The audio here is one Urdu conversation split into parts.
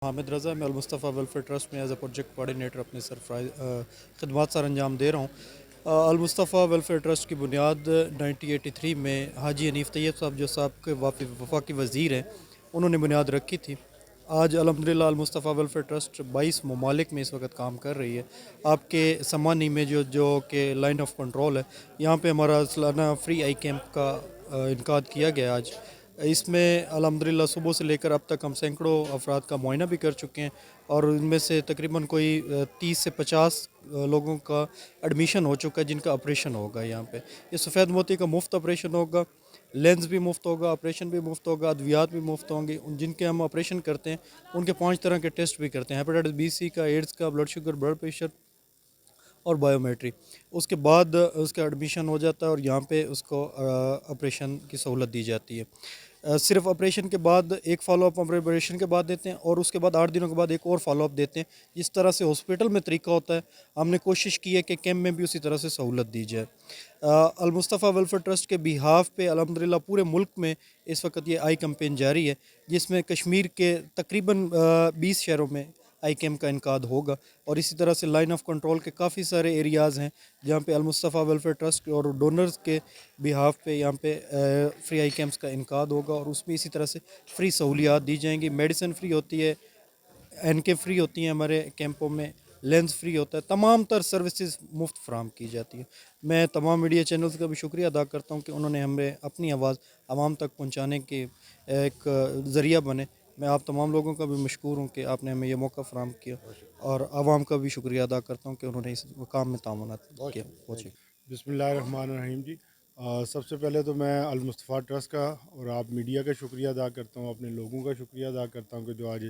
حامد رضا میں المصطفیٰ ویلفیئر ٹرسٹ میں ایز اے پروجیکٹ کوآرڈینیٹر اپنے خدمات سر انجام دے رہا ہوں۔ المصطفیٰ ویلفیئر ٹرسٹ کی بنیاد 1983 میں حاجی حنیف طیب صاحب جو صاحب کے وفاقی وزیر ہیں انہوں نے بنیاد رکھی تھی۔ آج الحمدللہ المصطفیٰ ویلفیئر ٹرسٹ 22 ممالک میں اس وقت کام کر رہی ہے۔ آپ کے سمانی میں جو کہ لائن آف کنٹرول ہے، یہاں پہ ہمارا سالانہ فری آئی کیمپ کا انعقاد کیا گیا آج۔ اس میں الحمدللہ صبح سے لے کر اب تک ہم سینکڑوں افراد کا معائنہ بھی کر چکے ہیں، اور ان میں سے تقریباً کوئی 30 سے 50 لوگوں کا ایڈمیشن ہو چکا ہے جن کا آپریشن ہوگا یہاں پہ۔ یہ سفید موتی کا مفت آپریشن ہوگا، لینز بھی مفت ہوگا، آپریشن بھی مفت ہوگا، ادویات بھی مفت ہوں گے۔ جن کے ہم آپریشن کرتے ہیں ان کے 5 طرح کے ٹیسٹ بھی کرتے ہیں، ہیپاٹائٹس بی سی کا، ایڈز کا، بلڈ شوگر، بلڈ پریشر اور بائیو میٹری۔ اس کے بعد اس کا ایڈمیشن ہو جاتا ہے اور یہاں پہ اس کو آپریشن کی سہولت دی جاتی ہے۔ صرف آپریشن کے بعد ایک فالو اپ آپریشن کے بعد دیتے ہیں، اور اس کے بعد 8 دنوں کے بعد ایک اور فالو اپ دیتے ہیں۔ جس طرح سے ہاسپٹل میں طریقہ ہوتا ہے، ہم نے کوشش کی ہے کہ کیمپ میں بھی اسی طرح سے سہولت دی جائے۔ المصطفیٰ ویلفیئر ٹرسٹ کے بیہاف پہ الحمدللہ پورے ملک میں اس وقت یہ آئی کمپین جاری ہے، جس میں کشمیر کے تقریباً 20 شہروں میں آئی کیمپ کا انعقاد ہوگا، اور اسی طرح سے لائن آف کنٹرول کے کافی سارے ایریاز ہیں جہاں پہ المصطفیٰ ویلفیئر ٹرسٹ اور ڈونرز کے بیہاف پہ یہاں پہ فری آئی کیمپس کا انعقاد ہوگا، اور اس میں اسی طرح سے فری سہولیات دی جائیں گی۔ میڈیسن فری ہوتی ہے، این کے فری ہوتی ہیں ہمارے کیمپوں میں، لینز فری ہوتا ہے، تمام تر سروسز مفت فراہم کی جاتی ہے۔ میں تمام میڈیا چینلز کا بھی شکریہ ادا کرتا ہوں کہ انہوں نے ہمیں اپنی آواز عوام تک پہنچانے کے ایک ذریعہ بنے۔ میں آپ تمام لوگوں کا بھی مشکور ہوں کہ آپ نے ہمیں یہ موقع فراہم کیا، اور عوام کا بھی شکریہ ادا کرتا ہوں کہ انہوں نے اس کام میں تعاونات کیا۔ بسم اللہ الرحمن الرحیم جی۔ سب سے پہلے تو میں المصطفیٰ ٹرسٹ کا اور آپ میڈیا کا شکریہ ادا کرتا ہوں، اپنے لوگوں کا شکریہ ادا کرتا ہوں کہ جو آج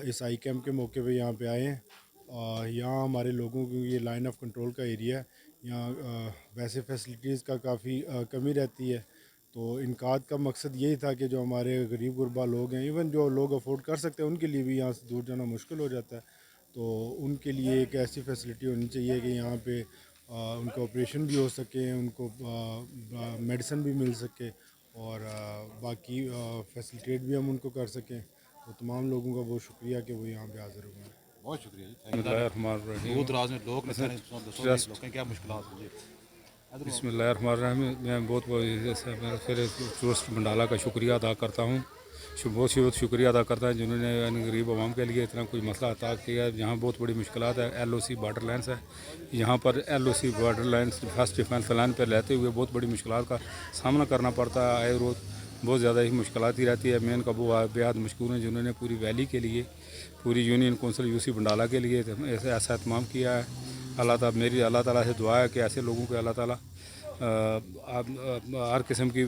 اس آئی کیمپ کے موقع پہ یہاں پہ آئے ہیں۔ یہاں ہمارے لوگوں کی یہ لائن آف کنٹرول کا ایریا ہے، یہاں ویسے فیسلٹیز کا کافی کمی رہتی ہے، تو انعقاد کا مقصد یہی تھا کہ جو ہمارے غریب غربا لوگ ہیں، ایون جو لوگ افورڈ کر سکتے ہیں ان کے لیے بھی یہاں سے دور جانا مشکل ہو جاتا ہے، تو ان کے لیے ایک ایسی فیسلٹی ہونی چاہیے کہ یہاں پہ ان کو آپریشن بھی ہو سکے، ان کو میڈیسن بھی مل سکے، اور باقی فیسلٹیٹ بھی ہم ان کو کر سکیں۔ تو تمام لوگوں کا بہت شکریہ کہ وہ یہاں پہ حاضر ہوئے ہیں۔ بہت شکریہ جی۔ بسم اللہ الرحمن الرحیم۔ دور دراز میں لوگ لوگوں کیا مشکلات ہیں جی؟ بسم اللہ الرحمن الرحیم۔ میں بہت پھر ٹرسٹ منڈالہ کا شکریہ ادا کرتا ہوں، بہت شکریہ ادا کرتا ہے جنہوں نے غریب عوام کے لیے اتنا کوئی مسئلہ عطا کیا ہے۔ یہاں بہت بڑی مشکلات ہے، L O C border lines ہے، یہاں پر L O C border lines first defence line پہ رہتے ہوئے بہت بڑی مشکلات کا سامنا کرنا پڑتا ہے۔ آئے روز بہت زیادہ ہی مشکلات ہی رہتی ہے۔ مین کابو بیاد مشکور ہیں جنہوں نے پوری ویلی کے لیے، پوری یونین کونسل یو سی بنڈالہ کے لیے ایسا اہتمام کیا ہے۔ اللہ تعالیٰ سے دعا ہے کہ ایسے لوگوں کو اللہ تعالیٰ ہر قسم کی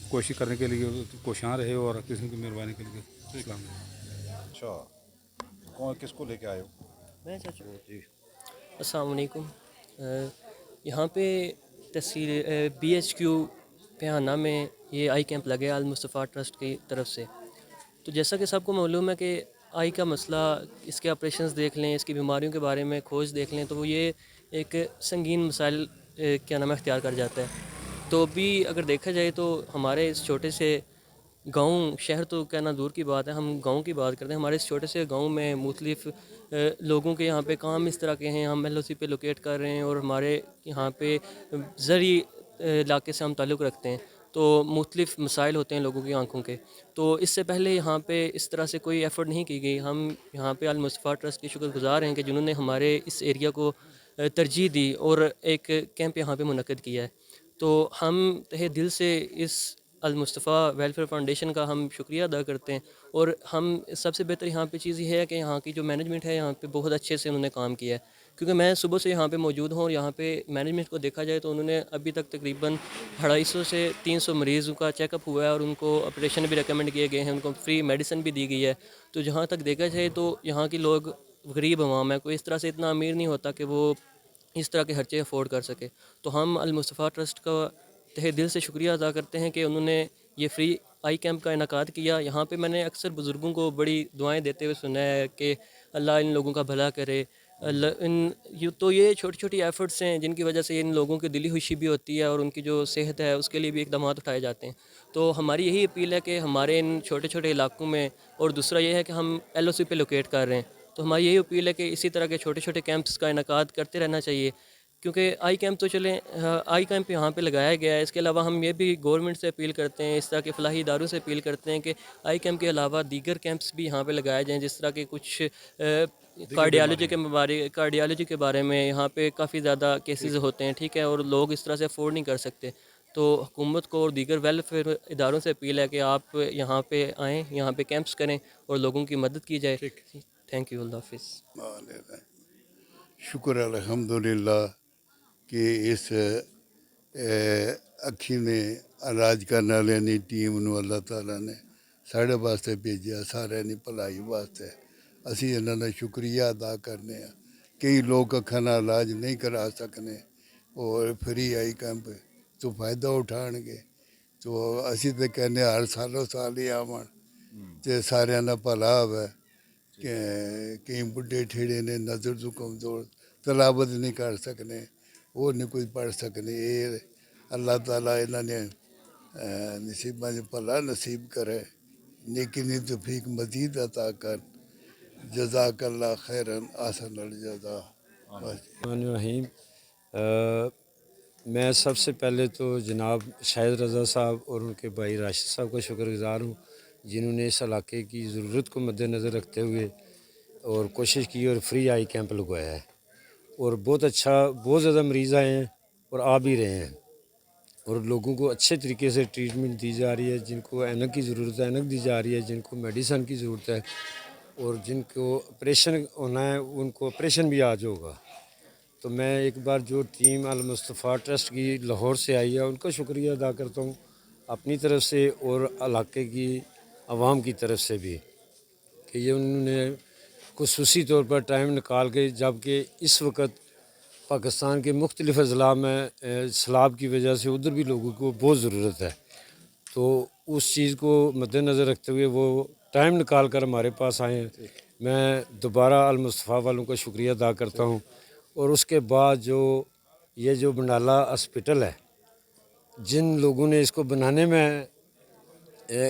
کوشش کرنے کے لیے کوشاں رہے، اور ہر قسم کی مہربانی کے لیے السلام علیکم۔ اچھا، کون کس کو لے کے آئے ہو؟ میں چاچا جی السلام علیکم۔ یہاں پہ تحصیل بی ایچ کیو پیہانہ میں یہ آئی کیمپ لگے المصطفیٰ ٹرسٹ کی طرف سے۔ تو جیسا کہ سب کو معلوم ہے کہ آئی کا مسئلہ، اس کے آپریشنز دیکھ لیں، اس کی بیماریوں کے بارے میں کھوج دیکھ لیں، تو وہ یہ ایک سنگین مسائل کیا نام اختیار کر جاتا ہے۔ تو بھی اگر دیکھا جائے تو ہمارے اس چھوٹے سے گاؤں، شہر تو کہنا دور کی بات ہے، ہم گاؤں کی بات کرتے ہیں، ہمارے اس چھوٹے سے گاؤں میں مختلف لوگوں کے یہاں پہ کام اس طرح کے ہیں، ہم ایل او سی پہ لوکیٹ کر رہے ہیں، اور ہمارے یہاں پہ زرعی علاقے سے ہم تعلق رکھتے ہیں، تو مختلف مسائل ہوتے ہیں لوگوں کی آنکھوں کے۔ تو اس سے پہلے یہاں پہ اس طرح سے کوئی ایفرٹ نہیں کی گئی۔ ہم یہاں پہ المصطفیٰ ٹرسٹ کے شکر گزار ہیں کہ جنہوں نے ہمارے اس ایریا کو ترجیح دی اور ایک کیمپ یہاں پہ منعقد کیا ہے۔ تو ہم تہہ دل سے اس المصطفیٰ ویلفیئر فاؤنڈیشن کا ہم شکریہ ادا کرتے ہیں، اور ہم سب سے بہتر یہاں پہ چیز یہ ہے کہ یہاں کی جو مینجمنٹ ہے یہاں پہ بہت اچھے سے انہوں نے کام کیا ہے، کیونکہ میں صبح سے یہاں پہ موجود ہوں، اور یہاں پہ مینجمنٹ کو دیکھا جائے تو انہوں نے ابھی تک تقریباً 250 سے 300 مریضوں کا چیک اپ ہوا ہے، اور ان کو آپریشن بھی ریکمینڈ کیے گئے ہیں، ان کو فری میڈیسن بھی دی گئی ہے۔ تو جہاں تک دیکھا جائے تو یہاں کے لوگ غریب عوام ہے، کوئی اس طرح سے اتنا امیر نہیں ہوتا کہ وہ اس طرح کے خرچے افورڈ کر سکے۔ تو ہم المصطفیٰ ٹرسٹ کا تہہ دل سے شکریہ ادا کرتے ہیں کہ انہوں نے یہ فری آئی کیمپ کا انعقاد کیا۔ یہاں پہ میں نے اکثر بزرگوں کو بڑی دعائیں دیتے ہوئے سنا ہے کہ اللہ ان لوگوں کا بھلا کرے، تو یہ چھوٹی چھوٹی ایفرٹس ہیں جن کی وجہ سے ان لوگوں کی دلی خوشی بھی ہوتی ہے اور ان کی جو صحت ہے اس کے لیے بھی اقدامات اٹھائے جاتے ہیں. تو ہماری یہی اپیل ہے کہ ہمارے ان چھوٹے چھوٹے علاقوں میں، اور دوسرا یہ ہے کہ ہم ایل او سی پہ لوکیٹ کر رہے ہیں، تو ہماری یہی اپیل ہے کہ اسی طرح کے چھوٹے چھوٹے کیمپس کا انعقاد کرتے رہنا چاہیے. کیونکہ آئی کیمپ تو چلیں، آئی کیمپ یہاں پہ لگایا گیا ہے، اس کے علاوہ ہم یہ بھی گورنمنٹ سے اپیل کرتے ہیں، اس طرح کے فلاحی اداروں سے اپیل کرتے ہیں کہ آئی کیمپ کے علاوہ دیگر کیمپس بھی یہاں پہ لگائے جائیں، جس طرح کے کچھ کارڈیالوجی کے بارے میں یہاں پہ کافی زیادہ کیسز ہوتے ہیں، ٹھیک ہے، اور لوگ اس طرح سے افورڈ نہیں کر سکتے. تو حکومت کو اور دیگر ویلفیئر اداروں سے اپیل ہے کہ آپ یہاں پہ آئیں، یہاں پہ کیمپس کریں اور لوگوں کی مدد کی جائے. تھینک یو، اللہ حافظ. شکر الحمدللہ کہ اس اکھی نے راج کرنے والے ٹیم نو اللہ تعالیٰ نے ساڑھے واسطے بھیجا، سارے نے بھلائی واسطے. اسی انہوں نے شکریہ ادا کرنے ہیں. کئی لوگ اکھاں نال علاج نہیں کرا سکنے اور فری آئی کیمپ تو فائدہ اٹھان گے. تو اسی تو کہنے ہر سالوں سال ہی آون تے سارے دا بھلا ہوے. کہ کئی بڈھے ٹھیڑے نے نظر تو کمزور، تلاوت نہیں کر سکنے، وہ نہیں کوئی پڑھ سکنے. یہ اللہ تعالیٰ انہوں نے نصیباں بھلا نصیب کرے، نیکی نی توفیق مزید عطا کر. جزاک اللہ خیرن احسن الجزا. الرحمن الرحیم. میں سب سے پہلے تو جناب شاہد رضا صاحب اور ان کے بھائی راشد صاحب کا شکر گزار ہوں، جنہوں نے اس علاقے کی ضرورت کو مد نظر رکھتے ہوئے اور کوشش کی اور فری آئی کیمپ لگوایا ہے. اور بہت اچھا، بہت زیادہ مریض آئے ہیں اور آ بھی رہے ہیں، اور لوگوں کو اچھے طریقے سے ٹریٹمنٹ دی جا رہی ہے. جن کو اینک کی ضرورت ہے اینک دی جا رہی ہے، جن کو میڈیسن کی ضرورت ہے اور جن کو آپریشن ہونا ہے ان کو آپریشن بھی آج ہوگا. تو میں ایک بار جو ٹیم المصطفیٰ ٹرسٹ کی لاہور سے آئی ہے ان کا شکریہ ادا کرتا ہوں اپنی طرف سے اور علاقے کی عوام کی طرف سے بھی، کہ یہ انہوں نے خصوصی طور پر ٹائم نکال کے، جب کہ اس وقت پاکستان کے مختلف اضلاع میں سیلاب کی وجہ سے ادھر بھی لوگوں کو بہت ضرورت ہے، تو اس چیز کو مد نظر رکھتے ہوئے وہ ٹائم نکال کر ہمارے پاس آئے ہیں. میں دوبارہ المصطفیٰ والوں کا شکریہ ادا کرتا ہوں. اور اس کے بعد یہ جو بنڈالہ ہاسپٹل ہے، جن لوگوں نے اس کو بنانے میں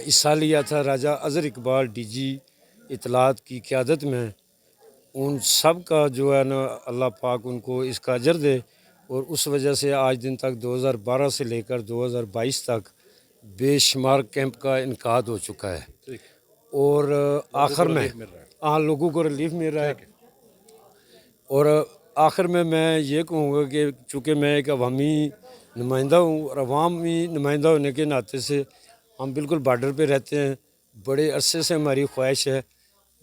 حصہ لیا تھا، راجہ اظہر اقبال ڈی جی اطلاعات کی قیادت میں، ان سب کا جو ہے نا اللہ پاک ان کو اس کا اجر دے. اور اس وجہ سے آج دن تک 2012 سے لے کر 2022 تک بے شمار کیمپ کا انعقاد ہو چکا ہے. اور آخر میں لوگوں کو ریلیف مل رہا ہے. اور آخر میں یہ کہوں گا کہ چونکہ میں ایک عوامی نمائندہ ہوں اور عوامی نمائندہ ہونے کے ناطے سے ہم بالکل بارڈر پہ رہتے ہیں. بڑے عرصے سے ہماری خواہش ہے،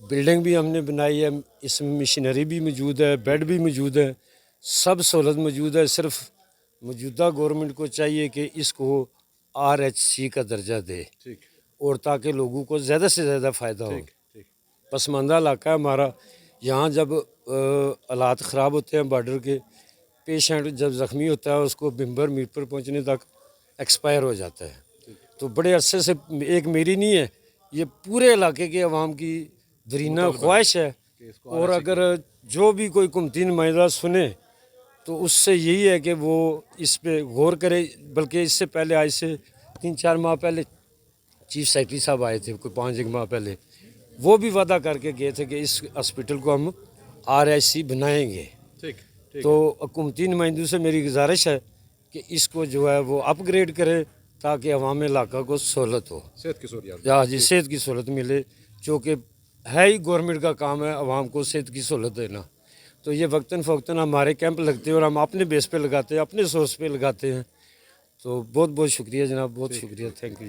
بلڈنگ بھی ہم نے بنائی ہے، اس میں مشینری بھی موجود ہے، بیڈ بھی موجود ہے، سب سہولت موجود ہے. صرف موجودہ گورنمنٹ کو چاہیے کہ اس کو RHC کا درجہ دے، اور تاکہ لوگوں کو زیادہ سے زیادہ فائدہ ہو. پسماندہ علاقہ ہے ہمارا. یہاں جب حالات خراب ہوتے ہیں بارڈر کے، پیشنٹ جب زخمی ہوتا ہے اس کو بھمبر میٹ پر پہنچنے تک ایکسپائر ہو جاتا ہے. تو بڑے عرصے سے ایک میری نہیں ہے، یہ پورے علاقے کے عوام کی درینہ خواہش ہے. اور اگر جو بھی کوئی حکومتی نمائندہ سنے تو اس سے یہی ہے کہ وہ اس پہ غور کرے. بلکہ اس سے پہلے آج سے 3-4 ماہ پہلے چیف سیکرٹری صاحب آئے تھے، کوئی 5 ماہ پہلے، وہ بھی وعدہ کر کے گئے تھے کہ اس ہاسپٹل کو ہم RHC بنائیں گے. تو حکومتی نمائندوں سے میری گزارش ہے کہ اس کو جو ہے وہ اپ گریڈ کرے تاکہ عوام علاقہ کو سہولت ہو، صحت کی سہولت ملے. چونکہ ہے ہی گورنمنٹ کا کام ہے عوام کو صحت کی سہولت دینا. تو یہ وقتاً فوقتاً ہمارے کیمپ لگتے ہیں اور ہم اپنے بیس پہ لگاتے ہیں، اپنے سورس پہ لگاتے ہیں. تو بہت بہت شکریہ جناب، بہت شکریہ. Thank you.